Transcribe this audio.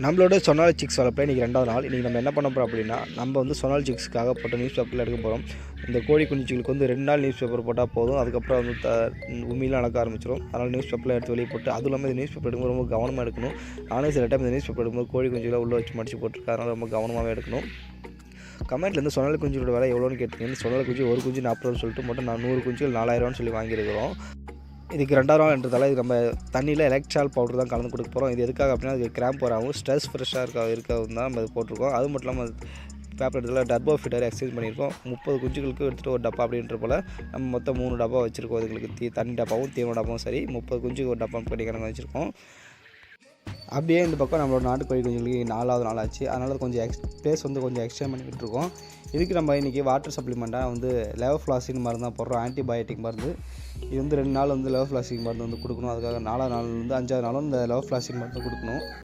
நம்மளோட சொனாலி சிக்ஸ் வளர்ப்பில் இன்றைக்கி 2வது நாள். இன்றைக்கி நம்ம என்ன பண்ண போகிறோம் அப்படின்னா, நம்ம வந்து சொனாலி சிக்ஸ்க்காக போட்ட நியூஸ் பேப்பரில் எடுக்க போகிறோம். இந்த கோழி குஞ்சுகளுக்கு வந்து 2 நாள் நியூஸ் பேப்பர் போட்டால் போதும். அதுக்கப்புறம் வந்து உண்மையிலாம் நடக்க ஆரம்பிச்சிடும். அதனால் நியூஸ் பேப்பரில் எடுத்து வெளியே போட்டு, அதுவும் இல்லாமல் இந்த நியூஸ் பேப்பர் எடுக்கும்போது ரொம்ப கவனமாக எடுக்கணும். நானே சில டைம் இந்த நியூஸ் பேப்பர் எடுக்கும்போது கோழி குஞ்சுகளை உள்ளே வச்சு மடிச்சு போட்டிருக்கேன். அதனால் ரொம்ப கவனமாகவே எடுக்கணும். கமெண்ட்லேருந்து சொனாலி குஞ்சுகளோட விலை எவ்வளோன்னு கேட்டிருக்கீங்க. சொனாலி குஞ்சு ஒரு குஞ்சு 40 ரூபான்னு சொல்லிட்டு மட்டும் நான் 100 குஞ்சுகள் 4000 சொல்லி வாங்கியிருக்கிறோம். இதுக்கு 2வது நாள்ன்றதால இது நம்ம தண்ணியில் எலக்ட்ரால் பவுடர் தான் கலந்து கொடுக்க போகிறோம். இது எதுக்காக அப்படின்னா அதுக்கு கிராம்ப் வராமல் ஸ்ட்ரெஸ் ஃப்ரெஷ்ஷாக இருக்கிறது தான் நம்ம இது போட்டிருக்கோம். அது மட்டும் இல்லாமல் பேப்பர் இடத்துல டர்போ ஃபீடர் எக்ஸ்சேஞ்ச் பண்ணியிருக்கோம். 30 குஞ்சுகளுக்கு எடுத்துகிட்டு ஒரு டப்பா அப்படின்ற போல் நம்ம மொத்தம் 3 டப்பா வச்சுருக்கோம். இதுங்களுக்கு தண்ணி டப்பாவும் தீவன டப்பாவும் சரி 30 குஞ்சுக்கு ஒரு டப்பா பண்ணி கணக்கு வச்சுருக்கோம். அப்படியே இந்த பக்கம் நம்மளோட நாட்டுக்கோழி குஞ்சுகளுக்கு 4வது நாள் ஆச்சு. அதனால் கொஞ்சம் ஸ்பேஸ் வந்து கொஞ்சம் எக்ஸ்டெண்ட் பண்ணிக்கிட்டு இருக்கோம். இதுக்கு நம்ம இன்றைக்கி வாட்டர் சப்ளிமெண்ட்டாக வந்து லெவோஃப்ளாக்சின் மருந்து தான் போடுறோம். ஆன்டிபயோட்டிக் மருந்து. இது வந்து 2 நாள் வந்து லெவோஃப்ளாக்சின் மருந்து வந்து கொடுக்கணும். அதுக்காக 4வது நாள் வந்து 5வது நாளும் இந்த லெவோஃப்ளாக்சின் மருந்து கொடுக்கணும்.